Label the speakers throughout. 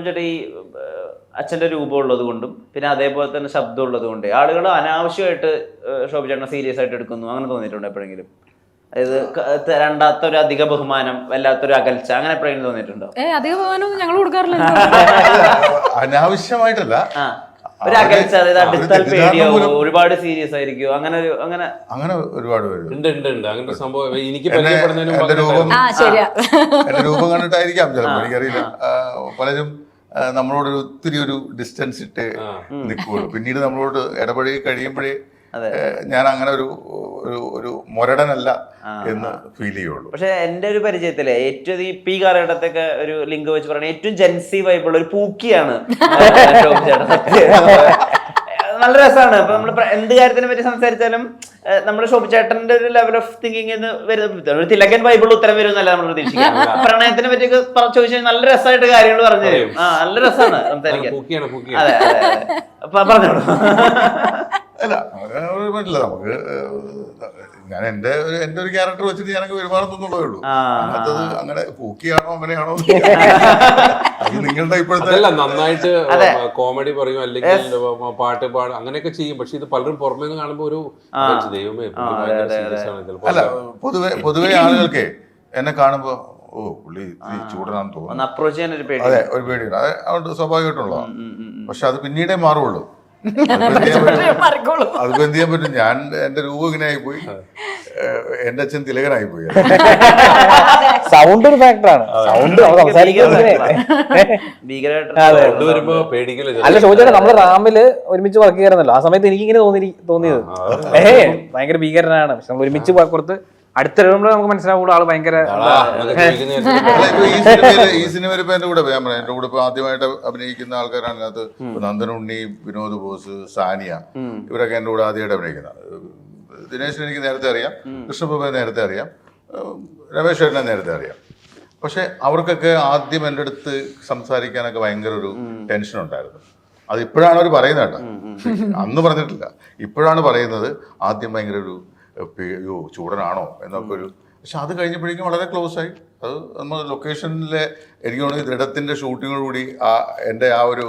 Speaker 1: ശോഭ ചേട്ടാ ഈ അച്ഛന്റെ രൂപം ഉള്ളത് കൊണ്ടും പിന്നെ അതേപോലെ തന്നെ ശബ്ദം ഉള്ളത് കൊണ്ട് ആളുകൾ അനാവശ്യമായിട്ട് ശോഭ ചേട്ടനെ സീരിയസ് ആയിട്ട് എടുക്കുന്നു അങ്ങനെ തോന്നിയിട്ടുണ്ടോ എപ്പോഴെങ്കിലും? അതായത് രണ്ടാത്തൊരു അധിക ബഹുമാനം, വല്ലാത്തൊരു അകൽച്ച, അങ്ങനെ എപ്പോഴെങ്കിലും തോന്നിയിട്ടുണ്ടോ?
Speaker 2: അധിക ബഹുമാനം ഞങ്ങൾ കൊടുക്കാറില്ല.
Speaker 3: അനാവശ്യമായിട്ടല്ല,
Speaker 1: ഒരു അകൽച്ച, അതായത് അടുത്താൽ പേടിയാവോ, ഒരുപാട് സീരിയസ് ആയിരിക്കുമോ, അങ്ങനെ
Speaker 3: അങ്ങനെ ഒരുപാട് പേര്
Speaker 4: അങ്ങനെ സംഭവം എനിക്ക്
Speaker 3: എന്റെ രൂപം കണ്ടിട്ടായിരിക്കാം ചിലപ്പോൾ, എനിക്കറിയില്ല. പലരും നമ്മളോട് ഒത്തിരി ഒരു ഡിസ്റ്റൻസ് ഇട്ട് നിൽക്കുകയുള്ളൂ. പിന്നീട് നമ്മളോട് ഇടപഴകി കഴിയുമ്പോഴേ ഞാൻ അങ്ങനെ ഒരു മൊരടനല്ല എന്ന് ഫീൽ ചെയ്യുള്ളൂ.
Speaker 1: പക്ഷെ എന്റെ ഒരു പരിചയത്തില് ഏറ്റവും ഇപ്പൊ ഈ കാലഘട്ടത്തൊക്കെ ഒരു ലിങ്ക് വെച്ച് പറയുന്നത് ഏറ്റവും ജെൻസി വൈബുള്ള ഒരു പൂക്കിയാണ് നല്ല രസമാണ്. അപ്പൊ നമ്മൾ എന്ത് കാര്യത്തിനെ പറ്റി സംസാരിച്ചാലും നമ്മുടെ ശോഭ ചേട്ടന്റെ ഒരു ലെവൽ ഓഫ് തിങ്കിങ് വരുന്ന തിലകൻ ബൈബിൾ ഉത്തരം വരുമെന്നല്ല നമ്മൾ പ്രതീക്ഷിക്കുന്നത്. പ്രണയത്തിനെ പറ്റിയൊക്കെ ചോദിച്ചാൽ നല്ല രസമായിട്ട് കാര്യങ്ങൾ പറഞ്ഞു തരും. നല്ല രസമാണ് സംസാരിക്കാൻ. അതെ അതെ അതെ, പറഞ്ഞോളൂ.
Speaker 3: അല്ല പറ്റില്ല, നമുക്ക് ഞാൻ എന്റെ ഒരു ക്യാരക്ടർ വെച്ചിട്ട് ഞാനൊക്കെ പെരുമാറുന്നുള്ളതേ ഉള്ളൂ. അങ്ങനത്തത് അങ്ങനെ പൂക്കിയാണോ അങ്ങനെയാണോ അത് നിങ്ങളുടെ ഇപ്പോഴത്തെ
Speaker 4: നന്നായിട്ട് കോമഡി പറയും, അല്ലെങ്കിൽ പാട്ട് പാടും, അങ്ങനെയൊക്കെ ചെയ്യും. പക്ഷെ ഇത് പലരും പുറമേ നിന്ന് കാണുമ്പോ ഒരു ദൈവമേ.
Speaker 3: അല്ല, പൊതുവെ ആളുകൾക്ക് എന്നെ കാണുമ്പോ ഓ പുള്ളി ചൂടനാന്ന് തോന്നുന്നു,
Speaker 1: അപ്രോച്ച് ചെയ്യാൻ ഒരു പേടി.
Speaker 3: അതെ, ഒരു പേടിയുണ്ട്. അതുകൊണ്ട് സ്വാഭാവികമായിട്ടുള്ളതാണ്. പക്ഷെ അത് പിന്നീടേ മാറുള്ളൂ. അതിപ്പോ എന്ത് ചെയ്യാൻ പറ്റും? ഞാൻ എന്റെ രൂപം ഇങ്ങനെ ആയിപ്പോയി, എന്റെ അച്ഛൻ തിലകനായി പോയി.
Speaker 5: സൗണ്ട് ഒരു ഫാക്ടറാണ്. സൗണ്ട് അല്ല ചോദിച്ചാൽ നമ്മള് റാമില് ഒരുമിച്ച് വർക്ക് ചെയ്യാറുണ്ടല്ലോ, ആ സമയത്ത് എനിക്ക് ഇങ്ങനെ തോന്നിയത് ഭയങ്കര ഭീകരനാണ്. പക്ഷെ നമ്മൾ ഒരുമിച്ച് പുറത്ത് അടുത്തിടുമ്പോൾ നമുക്ക് മനസ്സിലാവുള്ളൂ ആള് ഭയങ്കര.
Speaker 3: ഈ സിനിമയിൽ ഇപ്പൊ എന്റെ കൂടെ എന്റെ കൂടെ ഇപ്പൊ ആദ്യമായിട്ട് അഭിനയിക്കുന്ന ആൾക്കാരാണ് അതിനകത്ത്. നന്ദനുണ്ണി, വിനോദ് ബോസ്, സാനിയ, ഇവരൊക്കെ എന്റെ കൂടെ ആദ്യമായിട്ട് അഭിനയിക്കുന്നതാണ്. ദിനേശിനെ എനിക്ക് നേരത്തെ അറിയാം, കൃഷ്ണപ്രഭയെ നേരത്തെ അറിയാം, രമേശ് ചേട്ടനെ നേരത്തെ അറിയാം. പക്ഷെ അവർക്കൊക്കെ ആദ്യം എൻ്റെ അടുത്ത് സംസാരിക്കാനൊക്കെ ഭയങ്കര ഒരു ടെൻഷൻ ഉണ്ടായിരുന്നു. അത് ഇപ്പോഴാണ് അവർ പറയുന്നത് കേട്ടോ, അന്ന് പറഞ്ഞിട്ടില്ല. ഇപ്പോഴാണ് പറയുന്നത്. ആദ്യം ഭയങ്കര ഒരു അയ്യോ ചൂടനാണോ എന്നൊക്കെ ഒരു. പക്ഷെ അത് കഴിഞ്ഞപ്പോഴേക്കും വളരെ ക്ലോസ് ആയി. അത് നമ്മൾ ലൊക്കേഷനിലെ എനിക്ക് തോന്നുന്നു ദൃഢത്തിന്റെ ഷൂട്ടിങ്ങോടുകൂടി എൻ്റെ ആ ഒരു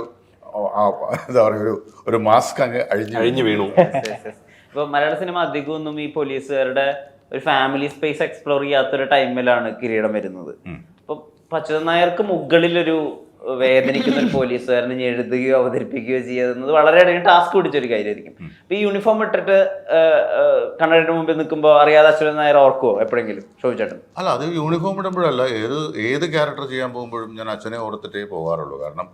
Speaker 3: എന്താ പറയുക ഒരു മാസ്ക് അങ്ങ് അഴിഞ്ഞു വീണു.
Speaker 1: ഇപ്പൊ മലയാള സിനിമ അധികമൊന്നും ഈ പോലീസുകാരുടെ ഒരു ഫാമിലി സ്പേസ് എക്സ്പ്ലോർ ചെയ്യാത്തൊരു ടൈമിലാണ് കിരീടം വരുന്നത്. അപ്പൊ അച്യുതൻ നായർക്ക് മുകളിലൊരു വേദനിക്കുന്ന ഒരു പോലീസുകാരനെ എഴുതുകയോ അവതരിപ്പിക്കുകയോ ചെയ്യുന്നത് വളരെയധികം ടാസ്ക് പിടിച്ചൊരു കാര്യമായിരിക്കും. അപ്പൊ ഈ യൂണിഫോം ഇട്ടിട്ട് കണ്ണടയുടെ മുമ്പിൽ നിൽക്കുമ്പോൾ അറിയാതെ അച്യുതൻ നായർ ഓർക്കുവോ എപ്പോഴെങ്കിലും ചോദിച്ചേട്ടൻ?
Speaker 3: അല്ല, അത് യൂണിഫോം ഇടുമ്പോഴല്ല, ഏത് ക്യാരക്ടർ ചെയ്യാൻ പോകുമ്പോഴും ഞാൻ അച്ഛനെ ഓർത്തിട്ടേ പോകാറുള്ളൂ. കാരണം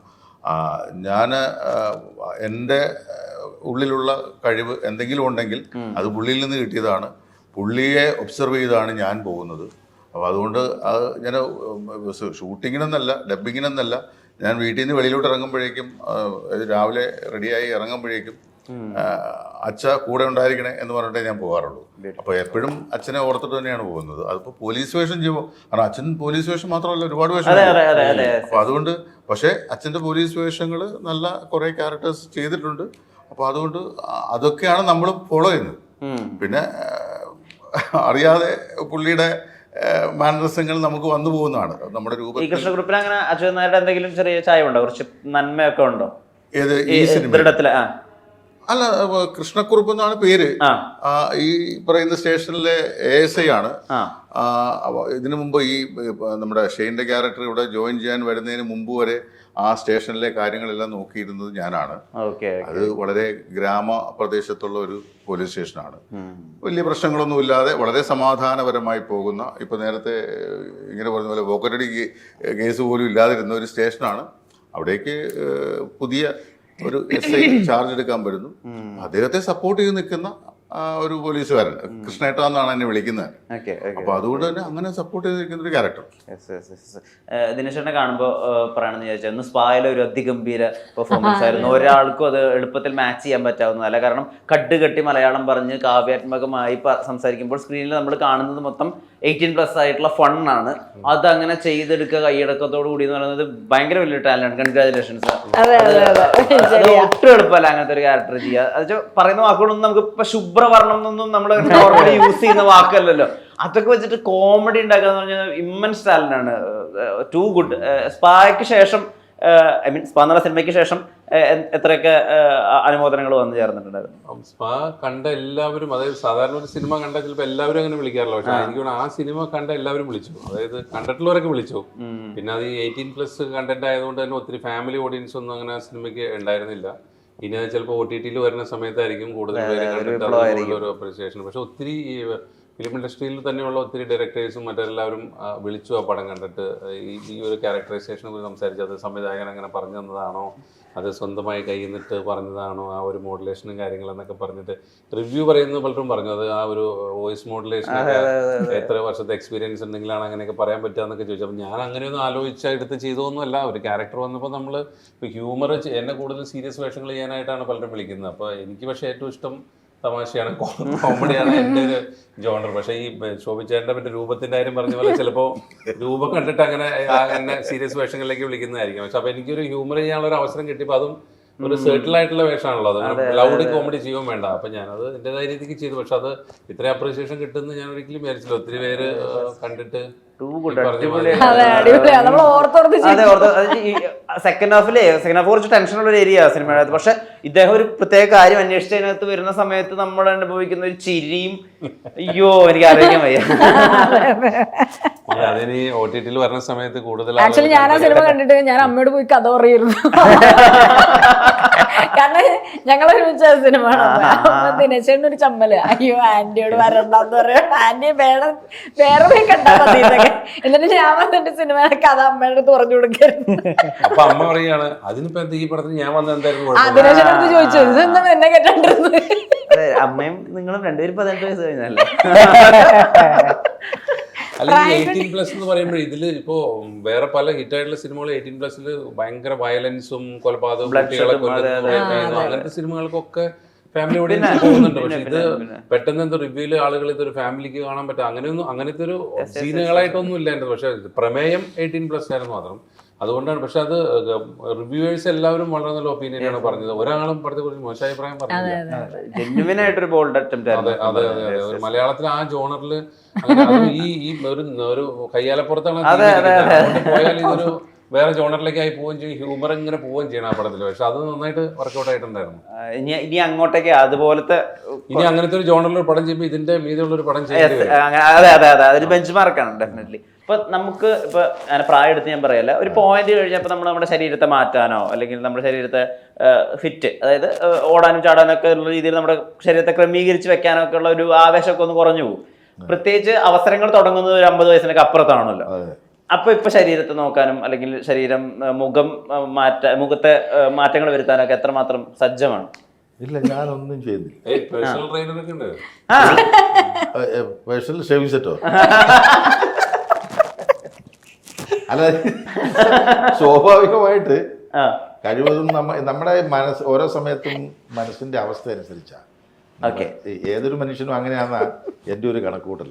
Speaker 3: ഞാൻ എൻ്റെ ഉള്ളിലുള്ള കഴിവ് എന്തെങ്കിലും ഉണ്ടെങ്കിൽ അത് പുള്ളിയിൽ നിന്ന് കിട്ടിയതാണ്. പുള്ളിയെ ഒബ്സർവ് ചെയ്താണ് ഞാൻ പോകുന്നത്. അപ്പോൾ അതുകൊണ്ട് അത് ഞാൻ ഷൂട്ടിങ്ങിനെന്നല്ല, ഡബ്ബിങ്ങിനെന്നല്ല, ഞാൻ വീട്ടിൽ നിന്ന് വെളിയിലോട്ട് ഇറങ്ങുമ്പോഴേക്കും രാവിലെ റെഡിയായി ഇറങ്ങുമ്പോഴേക്കും അച്ഛ കൂടെ ഉണ്ടായിരിക്കണേ എന്ന് പറഞ്ഞിട്ടേ ഞാൻ പോകാറുള്ളൂ. അപ്പോൾ എപ്പോഴും അച്ഛനെ ഓർത്തിട്ട് തന്നെയാണ് പോകുന്നത്. അതിപ്പോൾ പോലീസ് വേഷം ചെയ്യുമ്പോൾ, കാരണം അച്ഛൻ പോലീസ് വേഷം മാത്രമല്ല ഒരുപാട് വേഷം. അപ്പോൾ അതുകൊണ്ട് പക്ഷേ അച്ഛൻ്റെ പോലീസ് വേഷങ്ങൾ നല്ല കുറേ ക്യാരക്ടേഴ്സ് ചെയ്തിട്ടുണ്ട്. അപ്പോൾ അതുകൊണ്ട് അതൊക്കെയാണ് നമ്മൾ ഫോളോ ചെയ്യുന്നത്. പിന്നെ അറിയാതെ പുള്ളിയുടെ മാനറിസങ്ങൾ നമുക്ക് വന്നു പോകുന്നതാണ് നമ്മുടെ രൂപം.
Speaker 1: ഈ കൃഷ്ണകുറുപ്പിൽ അങ്ങനെ അച്യുതൻ നായരുടെ എന്തെങ്കിലും ചെറിയ ചായ ഉണ്ടോ, കുറച്ച് നന്മയൊക്കെ ഉണ്ടോ?
Speaker 3: ഏത് ഈ സിനിമ? അല്ല, കൃഷ്ണക്കുറുപ്പ് എന്നാണ് പേര്. ഈ പറയുന്ന സ്റ്റേഷനിലെ ASI ആണ്. ഇതിനു മുമ്പ് ഈ നമ്മുടെ ഷെയ്ൻ്റെ ക്യാരക്ടർ ഇവിടെ ജോയിൻ ചെയ്യാൻ വരുന്നതിന് മുമ്പ് വരെ ആ സ്റ്റേഷനിലെ കാര്യങ്ങളെല്ലാം നോക്കിയിരുന്നത് ഞാനാണ്. അത് വളരെ ഗ്രാമപ്രദേശത്തുള്ള ഒരു പോലീസ് സ്റ്റേഷനാണ്. വലിയ പ്രശ്നങ്ങളൊന്നും ഇല്ലാതെ വളരെ സമാധാനപരമായി പോകുന്ന, ഇപ്പൊ നേരത്തെ ഇങ്ങനെ പറഞ്ഞ പോലെ പോക്കറ്റടി കേസ് പോലും ഇല്ലാതിരുന്ന ഒരു സ്റ്റേഷനാണ്. അവിടേക്ക് പുതിയ ഒരു SI ചാർജ് എടുക്കാൻ വരുന്നു. അദ്ദേഹത്തെ സപ്പോർട്ട് ചെയ്ത് നിൽക്കുന്ന ഒരു പോലീസുകാരൻ, കൃഷ്ണേട്ട എന്നാണ് എന്നെ വിളിക്കുന്നത്. അപ്പൊ അതുകൊണ്ട് തന്നെ അങ്ങനെ സപ്പോർട്ട് ചെയ്തിരിക്കുന്ന ഒരു ക്യാരക്ടർ.
Speaker 1: ദിനേശനെ കാണുമ്പോൾ പറയണമെന്ന് ചോദിച്ചാൽ ഒന്ന് സ്പായിലെ ഒരു അതിഗംഭീര പെർഫോമൻസ് ആയിരുന്നു. ഒരാൾക്കും അത് എളുപ്പത്തിൽ മാച്ച് ചെയ്യാൻ പറ്റാവുന്നതല്ല. കാരണം കെട്ടി മലയാളം പറഞ്ഞ് കാവ്യാത്മകമായി സംസാരിക്കുമ്പോൾ സ്ക്രീനിൽ നമ്മൾ കാണുന്നത് മൊത്തം 18+ ആയിട്ടുള്ള ഫണ്ണാണ്. അതങ്ങനെ ചെയ്തെടുക്കുക കൈയടക്കത്തോടു കൂടി എന്ന് പറയുന്നത് ഭയങ്കര വലിയ ടാലന്റ്. കൺഗ്രാജുലേഷൻസ്. ഒട്ടും എളുപ്പമല്ല അങ്ങനത്തെ ഒരു ക്യാരക്ടർ ചെയ്യുക. അത് പറയുന്ന വാക്കുകളൊന്നും നമുക്ക് ഇപ്പൊ ശുഭ്രവർണ്ണം എന്നൊന്നും നമ്മൾ നോർമലി യൂസ് ചെയ്യുന്ന വാക്കല്ലല്ലോ. അതൊക്കെ വെച്ചിട്ട് കോമഡി ഉണ്ടാക്കുക എന്ന് പറഞ്ഞാൽ ഇമ്മൻസ് ടാലന്റ് ആണ്. Too good. സ്പായ്ക്ക് ശേഷം ഐ മീൻ സ്പാ എന്നുള്ള സിനിമയ്ക്ക് ശേഷം എത്രയൊക്കെ അനുമോദനങ്ങൾ വന്നു ചേർന്നിട്ടുണ്ടായിരുന്നു?
Speaker 4: സ്പാ കണ്ട എല്ലാവരും, അതായത് സാധാരണ ഒരു സിനിമ കണ്ട ചിലപ്പോൾ എല്ലാവരും അങ്ങനെ വിളിക്കാറില്ല, പക്ഷെ എനിക്ക് തോന്നുന്നു ആ സിനിമ കണ്ട എല്ലാവരും വിളിച്ചു, അതായത് കണ്ടിട്ടുള്ളവരൊക്കെ വിളിച്ചു. പിന്നെ അത് 18+ കണ്ടന്റ് ആയതുകൊണ്ട് തന്നെ ഒത്തിരി ഫാമിലി ഓഡിയൻസ് ഒന്നും അങ്ങനെ സിനിമയ്ക്ക് ഉണ്ടായിരുന്നില്ല. ഇനി അത് ചിലപ്പോൾ OTT വരുന്ന സമയത്തായിരിക്കും കൂടുതൽ പേര് കണ്ടിട്ട് ഒരു അപ്രീസിയേഷൻ. പക്ഷെ ഒത്തിരി ഫിലിം ഇൻഡസ്ട്രിയിൽ തന്നെയുള്ള ഒത്തിരി ഡയറക്ടേഴ്സും മറ്റെല്ലാവരും വിളിച്ചു ആ പടം കണ്ടിട്ട്. ഈ ഒരു ക്യാരക്ടറൈസേഷനെ കുറിച്ച് സംസാരിച്ചു, അത് സംവിധായകൻ അങ്ങനെ പറഞ്ഞു തന്നതാണോ, അത് സ്വന്തമായി കയ്യിൽ നിന്നിട്ട് പറഞ്ഞതാണോ, ആ ഒരു മോഡുലേഷനും കാര്യങ്ങളെന്നൊക്കെ പറഞ്ഞിട്ട് റിവ്യൂ പറയുന്നത് പലരും പറഞ്ഞു. അത് ആ ഒരു വോയിസ് മോഡുലേഷനൊക്കെ എത്ര വർഷത്തെ എക്സ്പീരിയൻസ് ഉണ്ടെങ്കിലാണ് അങ്ങനെയൊക്കെ പറയാൻ പറ്റുക എന്നൊക്കെ ചോദിച്ചു. അപ്പം ഞാൻ അങ്ങനെയൊന്നും എടുത്ത് ചെയ്തതൊന്നുമല്ല. ഒരു ക്യാരക്ടർ വന്നപ്പോൾ നമ്മൾ ഇപ്പോൾ ഹ്യൂമർ, എന്നെ കൂടുതൽ സീരിയസ് വേഷങ്ങൾ ചെയ്യാനായിട്ടാണ് പലരും വിളിക്കുന്നത്. അപ്പോൾ എനിക്ക് പക്ഷേ ഏറ്റവും ഇഷ്ടം തമാശയാണ്, കോമഡിയാണ് എൻ്റെ ഒരു ജോണർ. പക്ഷേ ഈ ശോഭിച്ചേട്ടൻ്റെ മറ്റേ രൂപത്തിൻ്റെ കാര്യം പറഞ്ഞ പോലെ ചിലപ്പോൾ രൂപം കണ്ടിട്ട് അങ്ങനെ സീരിയസ് വേഷങ്ങളിലേക്ക് വിളിക്കുന്നതായിരിക്കും. പക്ഷെ അപ്പോൾ എനിക്കൊരു ഹ്യൂമർ ചെയ്യാനുള്ള ഒരു അവസരം കിട്ടിയപ്പോൾ അതും ഒരു സെർട്ടിൽ ആയിട്ടുള്ള വേഷമാണല്ലോ, അത് ലൗഡ് കോമഡി ചെയ്യുകയും വേണ്ട. അപ്പം ഞാനത് എൻ്റെതായ രീതിക്ക് ചെയ്തു. പക്ഷെ അത് ഇത്രയും അപ്രീസിയേഷൻ കിട്ടുമെന്ന് ഞാൻ ഒരിക്കലും വിചാരിച്ചില്ല. ഒത്തിരി പേര് കണ്ടിട്ട്
Speaker 1: സെക്കൻഡ് ഹാഫ് കുറച്ച് ടെൻഷനുള്ള ഒരു ഏരിയ സിനിമയുടെ. പക്ഷെ ഇദ്ദേഹം ഒരു പ്രത്യേക കാര്യം അന്വേഷിച്ചതിനകത്ത് വരുന്ന സമയത്ത് നമ്മൾ അനുഭവിക്കുന്ന ഒരു ചിരിയും, അയ്യോ എനിക്ക് അറിയിക്കാൻ വയ്യ.
Speaker 4: അതിന് OTT വരുന്ന സമയത്ത് കൂടുതൽ
Speaker 2: ആക്ച്വലി ഞാൻ ആ സിനിമ കണ്ടിട്ട് ഞാൻ അമ്മയോട് പോയി കഥ പറയുന്നു. കാരണം ഞങ്ങൾ ഒരുമിച്ച സിനിമ ദിനേശേട്ടൻ ഒരു ചമ്മല്, അയ്യോ ആന്റിയോട് വരണ്ടെന്ന് പറയാം, ആന്റിയെ വേറെ പോയി കണ്ടാ മതി എന്നൊക്കെ. എന്നിട്ട് ഞാൻ വന്നിട്ട് സിനിമ കഥ അമ്മയുടെ അടുത്ത് പറഞ്ഞു കൊടുക്കായിരുന്നു.
Speaker 4: അപ്പൊ അമ്മ പറയാണ്, അതിനിപ്പോ ഈ പടത്തിന് ഞാൻ വന്ന എന്തായിരുന്നു
Speaker 2: ദിനേശേട്ടൻ അടുത്ത് ചോദിച്ചു, ഇതെന്താണ് എന്നെ കേട്ടോണ്ടിരുന്നത്?
Speaker 1: അമ്മയും നിങ്ങളും 2 വയസ്സ് കഴിഞ്ഞല്ലേ?
Speaker 4: അല്ലെങ്കിൽ 18+ എന്ന് പറയുമ്പോൾ ഇതിൽ ഇപ്പോ വേറെ പല ഹിറ്റായിട്ടുള്ള സിനിമകൾ 18+ല് ഭയങ്കര വയലൻസും കൊലപാതകവും കുട്ടികളെ കൊല്ലുന്നു അങ്ങനത്തെ സിനിമകൾക്കൊക്കെ ഫാമിലി ഓഡിയൻസ് പോകുന്നുണ്ട്. പക്ഷെ ഇത് പെട്ടെന്ന് എന്തോ റിവ്യൂല് ആളുകൾ ഇതൊരു ഫാമിലിക്ക് കാണാൻ പറ്റും അങ്ങനത്തെ ഒരു സീനുകളായിട്ടൊന്നും ഇല്ല എൻ്റെ. പക്ഷെ പ്രമേയം 18+ ആയിരുന്നു മാത്രം, അതുകൊണ്ടാണ്. പക്ഷെ അത് റിവ്യൂവേഴ്സ് എല്ലാവരും വളരെ നല്ല ഒപ്പീനിയനാണ് പറഞ്ഞത്. ഒരാളും പടത്തെ കുറിച്ച് മോശം അഭിപ്രായം പറഞ്ഞില്ല.
Speaker 1: ജെന്യുവിൻ ആയിട്ടൊരു ബോൾഡ് അറ്റംപ്റ്റ് ആയിരുന്നു.
Speaker 4: അതെ ഒരു മലയാളത്തിൽ ആ ജോണറിൽ ഈ ഒരു കയ്യാലപ്പുറത്താണ് പോയാൽ ഇതൊരു വേറെ ജോണറിലേക്കായി പോവുകയും ചെയ്യും, ഹ്യൂമർ ഇങ്ങനെ പോവുകയും ചെയ്യണം ആ പടത്തിൽ. പക്ഷെ അത് നന്നായിട്ട് വർക്കൗട്ട് ആയിട്ടുണ്ടായിരുന്നു.
Speaker 1: ഇനി അങ്ങോട്ടേക്ക് അതുപോലത്തെ
Speaker 4: ഇനി അങ്ങനത്തെ ഒരു ജോണറിൽ പടം ചെയ്യുമ്പോൾ ഇതിന്റെ മീതെയുള്ള ഒരു പടം ചെയ്യേണ്ടി വരും.
Speaker 1: അതെ അതൊരു ബെഞ്ച് മാർക്കാണ് ഡെഫിനറ്റ്ലി. ഇപ്പൊ നമുക്ക് ഇപ്പൊ അങ്ങനെ പ്രായം എടുത്ത് ഞാൻ പറയല്ല, ഒരു പോയിന്റ് കഴിഞ്ഞപ്പോൾ നമ്മൾ നമ്മുടെ ശരീരത്തെ മാറ്റാനോ അല്ലെങ്കിൽ നമ്മുടെ ശരീരത്തെ ഫിറ്റ്, അതായത് ഓടാനും ചാടാനും ഒക്കെ ഉള്ള രീതിയിൽ നമ്മുടെ ശരീരത്തെ ക്രമീകരിച്ച് വെക്കാനോ ഒക്കെ ഉള്ള ഒരു ആവേശമൊക്കെ ഒന്ന് കുറഞ്ഞു പോകും. പ്രത്യേകിച്ച് അവസരങ്ങൾ തുടങ്ങുന്നത് ഒരു 50 വയസ്സിനൊക്കെ അപ്പുറത്താണല്ലോ. അപ്പൊ ഇപ്പൊ ശരീരത്തെ നോക്കാനും അല്ലെങ്കിൽ ശരീരം മുഖത്തെ മാറ്റങ്ങൾ വരുത്താനൊക്കെ എത്രമാത്രം സജ്ജമാണ്?
Speaker 3: ഇല്ല, ഞാനൊന്നും ചെയ്യുന്നില്ല.
Speaker 4: പേഴ്സണൽ ട്രെയിനറൊക്കെ ഉണ്ട്.
Speaker 3: പേഴ്സണൽ ഷേവിംഗ് സെറ്റോ? അല്ല, സ്വാഭാവികമായിട്ട് കഴിവതും നമ്മുടെ മനസ്സ് ഓരോ സമയത്തും മനസ്സിന്റെ അവസ്ഥ അനുസരിച്ചാണ്. ഏതൊരു മനുഷ്യനും അങ്ങനെയാണെന്നാണ് എൻ്റെ ഒരു കണക്കുകൂട്ടൽ.